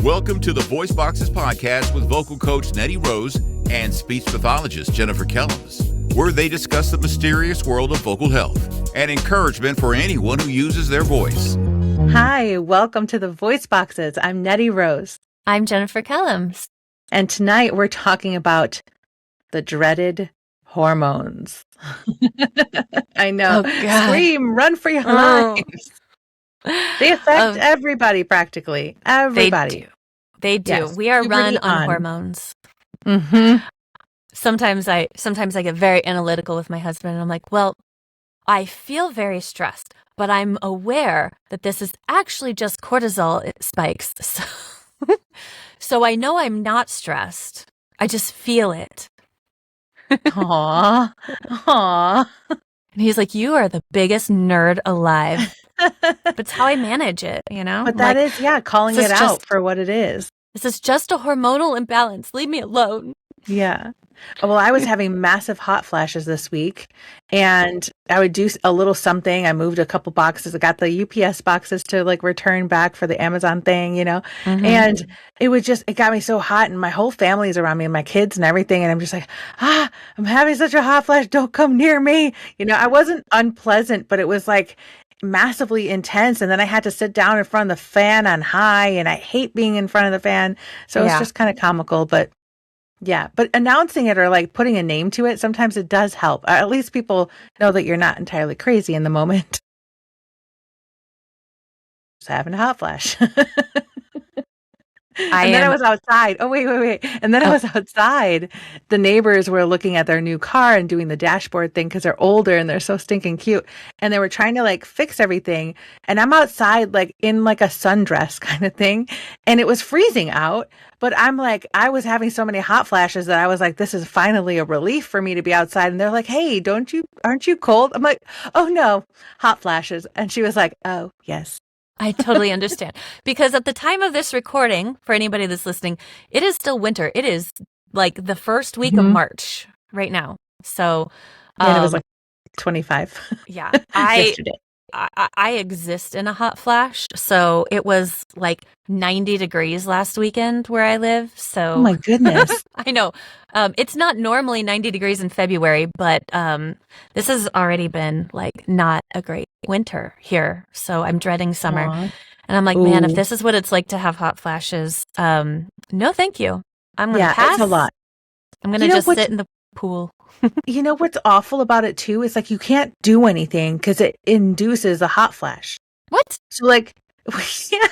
Welcome to the Voice Boxes podcast with vocal coach Nettie Rose and speech pathologist Jennifer Kellams, where they discuss the mysterious world of vocal health and encouragement for anyone who uses their voice. Hi, welcome to the Voice Boxes. I'm Nettie Rose. I'm Jennifer Kellams. And tonight we're talking about the dreaded hormones. I know. Oh, Scream, run for your lives. They affect everybody practically. Everybody. They do. Yes. We are Puberty run on hormones. Mm-hmm. Sometimes I get very analytical with my husband and I'm like, well, I feel very stressed, but I'm aware that this is actually just cortisol spikes. So I know I'm not stressed. I just feel it. Aw. And he's like, you are the biggest nerd alive. But it's how I manage it, you know? But that is, calling it out for what it is. This is just a hormonal imbalance. Leave me alone. Yeah. Well, I was having massive hot flashes this week, and I would do a little something. I moved a couple boxes. I got the UPS boxes to return back for the Amazon thing, Mm-hmm. and it got me so hot, and my whole family is around me and my kids and everything. And I'm just like, I'm having such a hot flash. Don't come near me. I wasn't unpleasant, but it was massively intense. And then I had to sit down in front of the fan on high, and I hate being in front of the fan. So it's just kind of comical, but yeah, but announcing it or putting a name to it, sometimes it does help. At least people know that you're not entirely crazy in the moment. Just having a hot flash. Then I was outside. Oh, wait. And then I was outside. The neighbors were looking at their new car and doing the dashboard thing because they're older and they're so stinking cute. And they were trying to fix everything. And I'm outside in a sundress kind of thing. And it was freezing out. But I was having so many hot flashes that I was like, this is finally a relief for me to be outside. And they're like, hey, aren't you cold? I'm like, oh no, hot flashes. And she was like, oh, yes. I totally understand. Because at the time of this recording, for anybody that's listening, it is still winter. It is the first week of March right now. So and it was 25. Yeah. Yesterday. I exist in a hot flash. So it was 90 degrees last weekend where I live. So oh my goodness. I know. It's not normally 90 degrees in February, but this has already been not a great winter here. So I'm dreading summer. Aww. And I'm like, man, if this is what it's like to have hot flashes, no, thank you. I'm going to pass. It's a lot. I'm going to just sit in the pool. You know what's awful about it too is you can't do anything because it induces a hot flash. What? So yeah,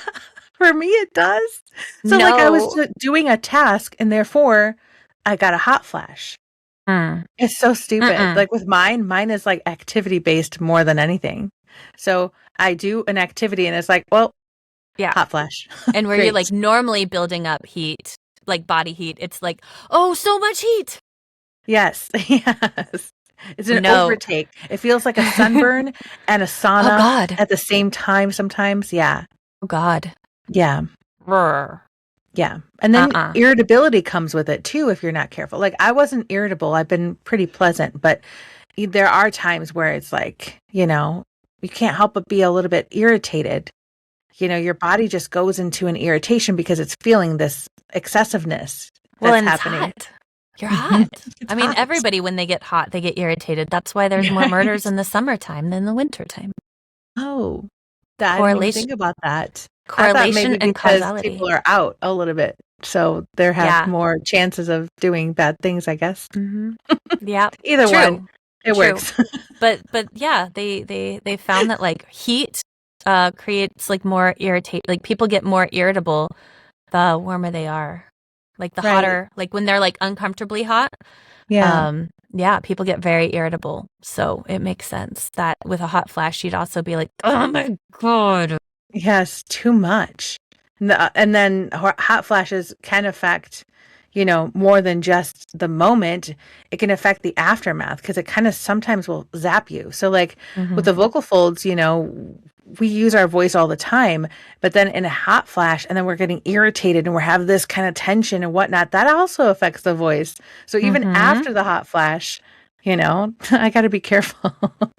for me it does. So No. I was doing a task and therefore I got a hot flash. It's so stupid. With mine is activity based more than anything. So I do an activity and it's hot flash. And where you're normally building up heat, body heat, it's oh, so much heat. Yes. It's an overtake. It feels like a sunburn and a sauna at the same time sometimes. Yeah. Oh, God. Yeah. Roar. Yeah. And then irritability comes with it too if you're not careful. I wasn't irritable. I've been pretty pleasant, but there are times where it's you can't help but be a little bit irritated. Your body just goes into an irritation because it's feeling this excessiveness that's happening. It's hot. You're hot. I mean, everybody, when they get hot, they get irritated. That's why there's more murders in the summertime than the wintertime. Oh, I didn't even think about that. Correlation and causality. People are out a little bit, so they have more chances of doing bad things, I guess. Mm-hmm. Yeah. Either one, it works. but yeah, they found that heat creates more irritate. People get more irritable the warmer they are. Hotter, when they're uncomfortably hot. Yeah. People get very irritable. So it makes sense that with a hot flash, you'd also be oh my God. Yes, too much. And then hot flashes can affect, more than just the moment. It can affect the aftermath because it kind of sometimes will zap you. So with the vocal folds, we use our voice all the time, but then in a hot flash and then we're getting irritated and we're having this kind of tension and whatnot, that also affects the voice. So even after the hot flash, I got to be careful.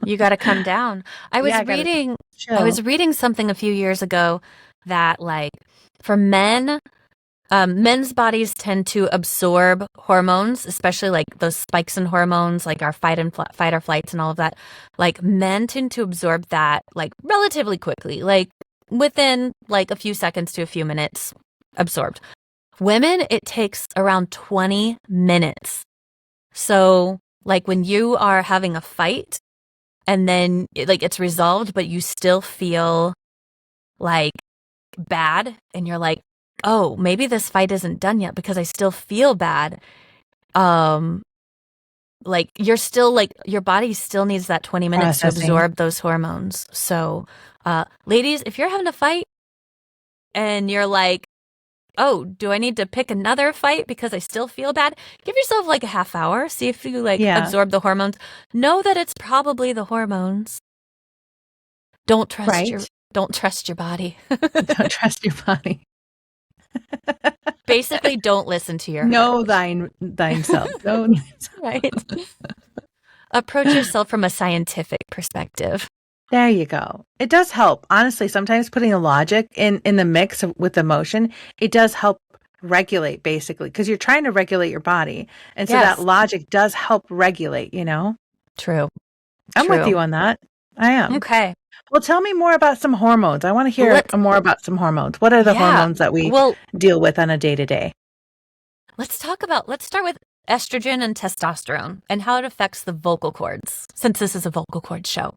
You got to come down. I was reading something a few years ago that for men, Men's bodies tend to absorb hormones, especially like those spikes in hormones, like our fight or flights and all of that. Like men tend to absorb that like relatively quickly, like within like a few seconds to a few minutes absorbed. Women, it takes around 20 minutes. So like when you are having a fight and then it's resolved, but you still feel like bad and you're like, oh, maybe this fight isn't done yet because I still feel bad. Like you're still like your body still needs that 20 minutes to absorb those hormones. So, ladies, if you're having a fight and you're like, oh, do I need to pick another fight because I still feel bad? Give yourself like a half hour. See if you absorb the hormones. Know that it's probably the hormones. Don't trust your body. Don't trust your body. Basically, don't listen to your know thyself. Right. Approach yourself from a scientific perspective. There you go. It does help. Honestly, sometimes putting a logic in the mix with emotion, it does help regulate basically because you're trying to regulate your body. And so that logic does help regulate, you know? True. I'm with you on that. I am. Okay. Well, tell me more about some hormones. I want to hear more about some hormones. What are the hormones that we deal with on a day-to-day? Let's start with estrogen and testosterone and how it affects the vocal cords, since this is a vocal cord show.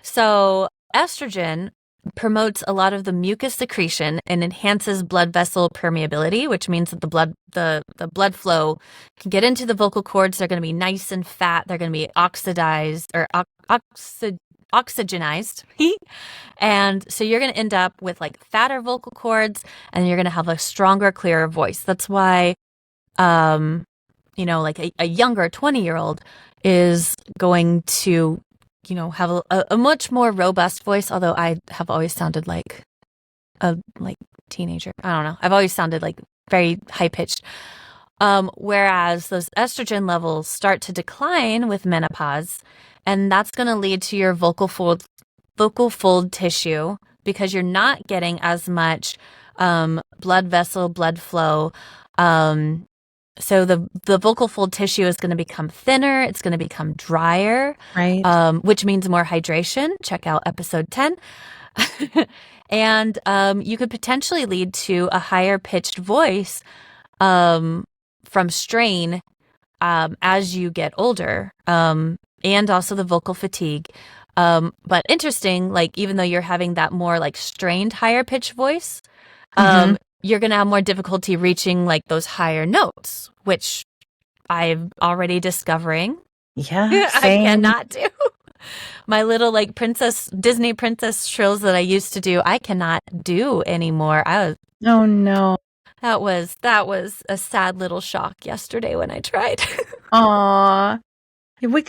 So estrogen promotes a lot of the mucus secretion and enhances blood vessel permeability, which means that the blood flow can get into the vocal cords. They're going to be nice and fat. They're going to be oxidized or oxygenized. And so you're going to end up with like fatter vocal cords and you're going to have a stronger, clearer voice. That's why, like a younger 20-year-old is going to, have a much more robust voice. Although I have always sounded like a teenager. I don't know. I've always sounded like very high pitched. Whereas those estrogen levels start to decline with menopause. And that's going to lead to your vocal fold tissue because you're not getting as much blood flow. So the vocal fold tissue is going to become thinner. It's going to become drier, right? Which means more hydration. Check out episode 10. And you could potentially lead to a higher pitched voice from strain as you get older. And also the vocal fatigue. But interesting, even though you're having that more strained higher pitch voice, you're going to have more difficulty reaching those higher notes, which I'm already discovering. Yeah, I cannot do. My little Disney princess trills that I used to do, I cannot do anymore. Oh no. That was a sad little shock yesterday when I tried. Aw. You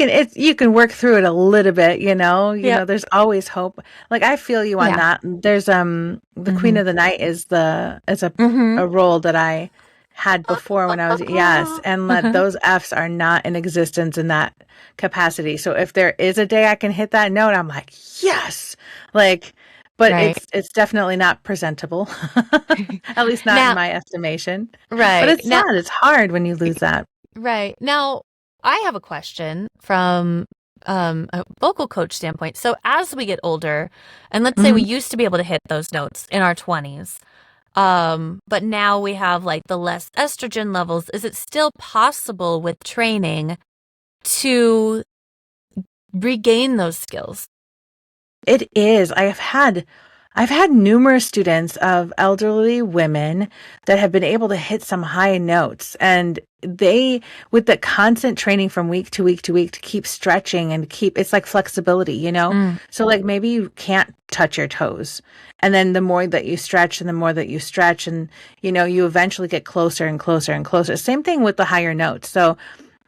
can work through it a little bit, you know, there's always hope. I feel you on that. There's, the Queen of the Night is a role that I had before when I was, and those F's are not in existence in that capacity. So if there is a day I can hit that note, I'm like, yes, but it's definitely not presentable, at least not in my estimation. Right. But it's sad. It's hard when you lose that. Right. Now, I have a question from a vocal coach standpoint. So as we get older, and let's say we used to be able to hit those notes in our 20s, but now we have the less estrogen levels. Is it still possible with training to regain those skills? It is. I've had numerous students of elderly women that have been able to hit some high notes, and they, with the constant training from week to week to week to keep stretching and it's like flexibility, you know? So maybe you can't touch your toes, and then the more that you stretch and the more that you stretch, and you eventually get closer and closer and closer. Same thing with the higher notes. So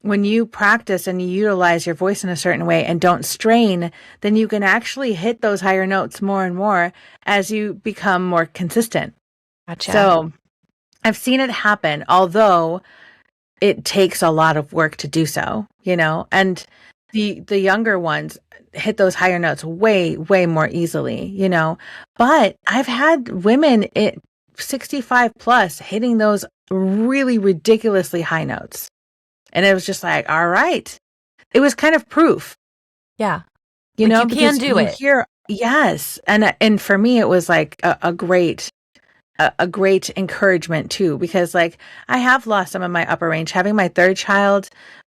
when you practice and you utilize your voice in a certain way and don't strain, then you can actually hit those higher notes more and more as you become more consistent. Gotcha. So I've seen it happen, although it takes a lot of work to do so, and the younger ones hit those higher notes way, way more easily, but I've had women 65 plus hitting those really ridiculously high notes. And it was just like, all right. It was kind of proof. Yeah. You know, you can do it. Yes. And for me, it was like a great encouragement too, because like I have lost some of my upper range. Having my third child,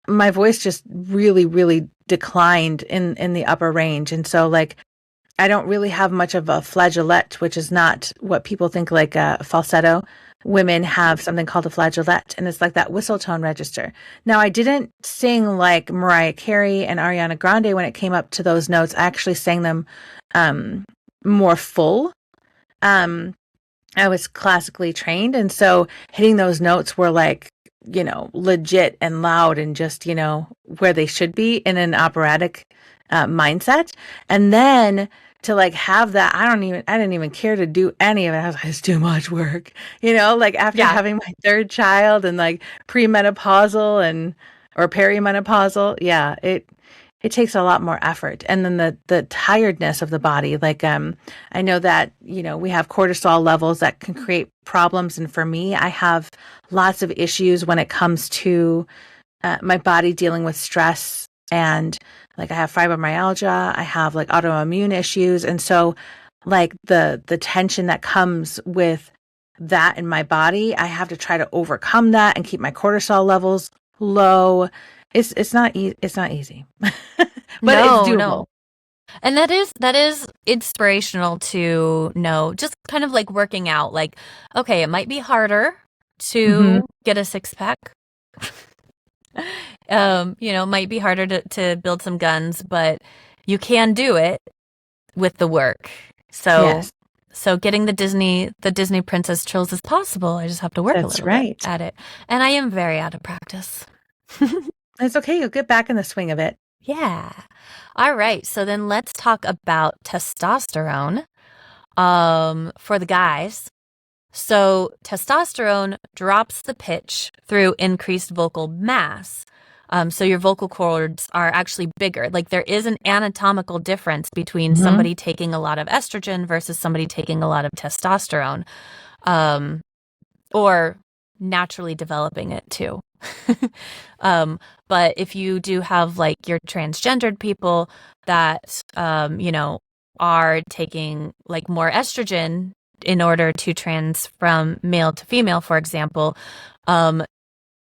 my voice just really, really declined in the upper range. And so like, I don't really have much of a flageolet, which is not what people think like a falsetto. Women have something called a flageolet, and it's like that whistle tone register. Now, I didn't sing like Mariah Carey and Ariana Grande when it came up to those notes. I actually sang them more full. I was classically trained, and so hitting those notes were like, legit and loud and just, where they should be in an operatic mindset. And then to like have that, I didn't even care to do any of it. I was like, it's too much work, like after having my third child and like premenopausal or perimenopausal. Yeah, it takes a lot more effort. And then the tiredness of the body, like, I know that, we have cortisol levels that can create problems. And for me, I have lots of issues when it comes to my body dealing with stress. And like I have fibromyalgia, I have like autoimmune issues. And so like the tension that comes with that in my body, I have to try to overcome that and keep my cortisol levels low. It's not easy, but it's doable. No. And that is inspirational to know, just kind of like working out, like, okay, it might be harder to get a six pack. Might be harder to build some guns, but you can do it with the work. So, So getting the Disney princess trills is possible. I just have to work a little bit at it. And I am very out of practice. It's okay. You'll get back in the swing of it. Yeah. All right. So then let's talk about testosterone for the guys. So testosterone drops the pitch through increased vocal mass. So your vocal cords are actually bigger. Like there is an anatomical difference between somebody taking a lot of estrogen versus somebody taking a lot of testosterone, or naturally developing it too. But if you do have like your transgendered people that, are taking like more estrogen in order to trans from male to female, for example,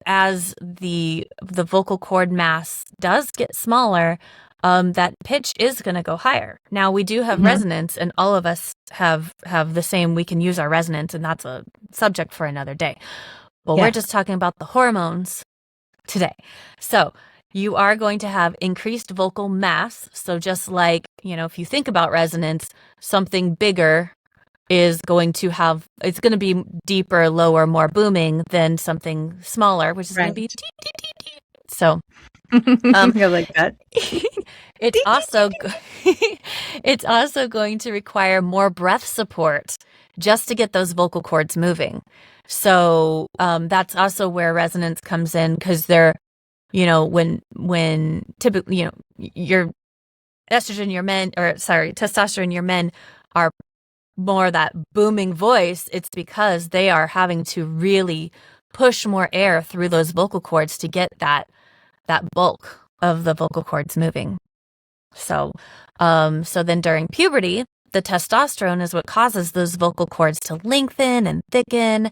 as the vocal cord mass does get smaller, that pitch is going to go higher. Now we do have resonance, and all of us have the same. We can use our resonance, and that's a subject for another day. Well, we're just talking about the hormones today. So you are going to have increased vocal mass. So just like, if you think about resonance, something bigger is going to have, it's going to be deeper, lower, more booming than something smaller, which is going to be deep, deep, deep, deep. So you like that. It's also going to require more breath support just to get those vocal cords moving. So that's also where resonance comes in, because they're, when typically, your estrogen, testosterone, your men are more that booming voice. It's because they are having to really push more air through those vocal cords to get that bulk of the vocal cords moving. So then during puberty, the testosterone is what causes those vocal cords to lengthen and thicken,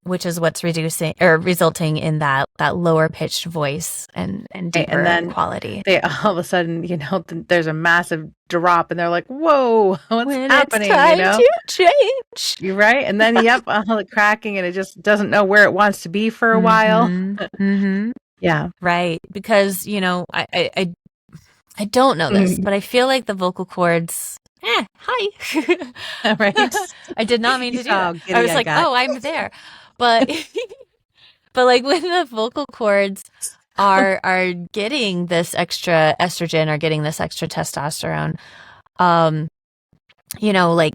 which is what's resulting in that lower pitched voice and deeper quality. They all of a sudden, there's a massive drop, and they're like, "Whoa, what's happening?" It's time to change. You're right, and then all the cracking, and it just doesn't know where it wants to be for a while. Yeah, right. Because I don't know this, but I feel like the vocal cords. Hi. Right. I did not mean to do that. I was like, oh, I'm there. But like when the vocal cords are getting this extra estrogen or getting this extra testosterone, like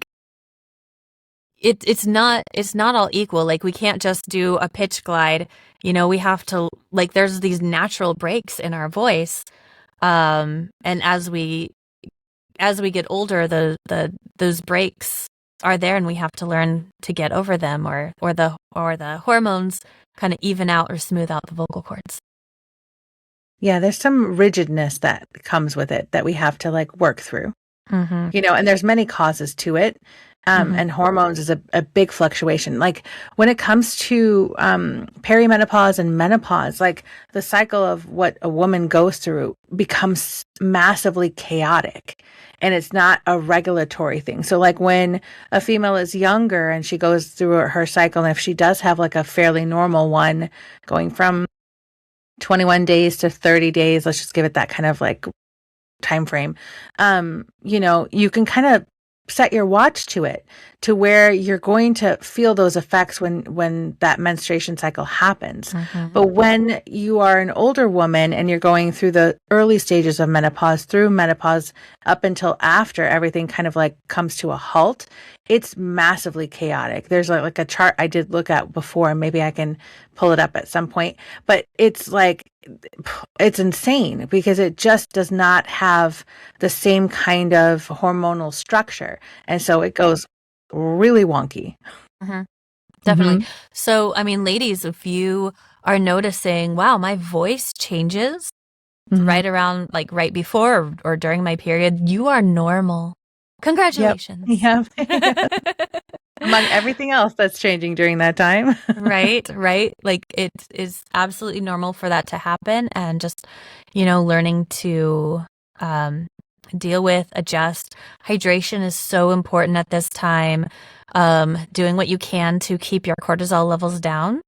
it's not all equal. Like we can't just do a pitch glide. We have to, like, there's these natural breaks in our voice. And as we get older, those breaks are there, and we have to learn to get over them, or the hormones kind of even out or smooth out the vocal cords. Yeah, there's some rigidness that comes with it that we have to like work through. And there's many causes to it. And hormones is a big fluctuation. Like when it comes to perimenopause and menopause, like the cycle of what a woman goes through becomes massively chaotic. And it's not a regulatory thing. So like when a female is younger and she goes through her cycle, and if she does have like a fairly normal one going from 21 days to 30 days, let's just give it that kind of like time frame, you can kind of set your watch to it to where you're going to feel those effects when that menstruation cycle happens. But when you are an older woman and you're going through the early stages of menopause, through menopause up until after everything kind of like comes to a halt, it's massively chaotic. There's like a chart I did look at before, and maybe I can pull it up at some point, but it's like, it's insane because it just does not have the same kind of hormonal structure. And so it goes really wonky. Definitely. So, I mean, ladies, if you are noticing, wow, my voice changes right around, like right before or during my period, you are normal. Congratulations. Yep. Among everything else that's changing during that time. Right. Like it is absolutely normal for that to happen. And just, learning to deal with, adjust. Hydration is so important at this time. Doing what you can to keep your cortisol levels down.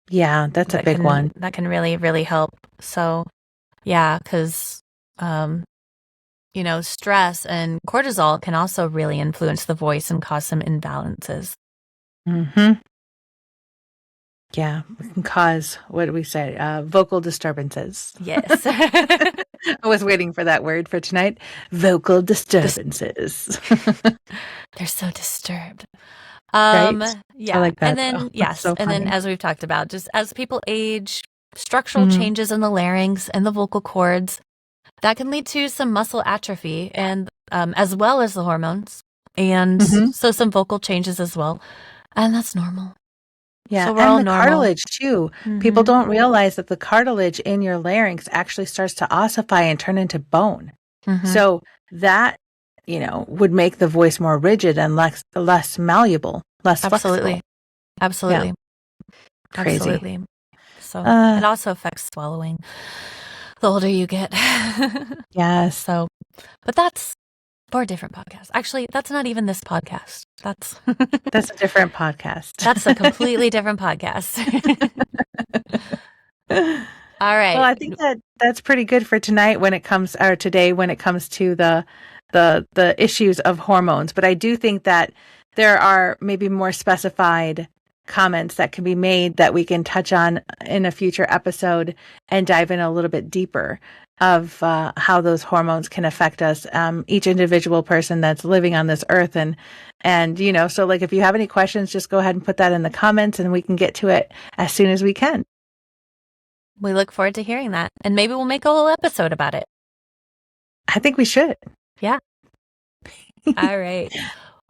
Yeah, that's a big one. That can really, really help. So, yeah, because, stress and cortisol can also really influence the voice and cause some imbalances. Yeah, it can cause, what do we say, vocal disturbances. Yes. I was waiting for that word for tonight. Vocal disturbances. They're so disturbed. Right? Yeah. I like that. And then, yes. So and then as we've talked about, just as people age, structural changes in the larynx and the vocal cords, that can lead to some muscle atrophy, and as well as the hormones, and so some vocal changes as well. And that's normal. Yeah, so we're all and the normal. cartilage too. People don't realize that the cartilage in your larynx actually starts to ossify and turn into bone. So that, would make the voice more rigid and less malleable, less flexible. Absolutely. Yeah. Crazy. Absolutely. So it also affects swallowing the older you get. Yes. But that's for a different podcast. Actually, that's not even this podcast. That's a different podcast. That's a completely different podcast. All right. Well, I think that's pretty good for today when it comes to the issues of hormones. But I do think that there are maybe more specified comments that can be made that we can touch on in a future episode and dive in a little bit deeper of how those hormones can affect us, each individual person that's living on this earth. And so like if you have any questions, just go ahead and put that in the comments and we can get to it as soon as we can. We look forward to hearing that. And maybe we'll make a whole episode about it. I think we should. Yeah. All right.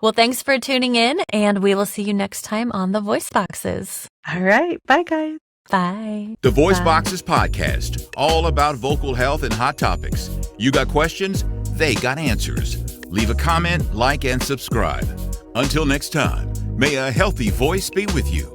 Well, thanks for tuning in, and we will see you next time on The Voice Boxes. All right. Bye, guys. Bye. The Voice Boxes podcast, all about vocal health and hot topics. You got questions? They got answers. Leave a comment, like, and subscribe. Until next time, may a healthy voice be with you.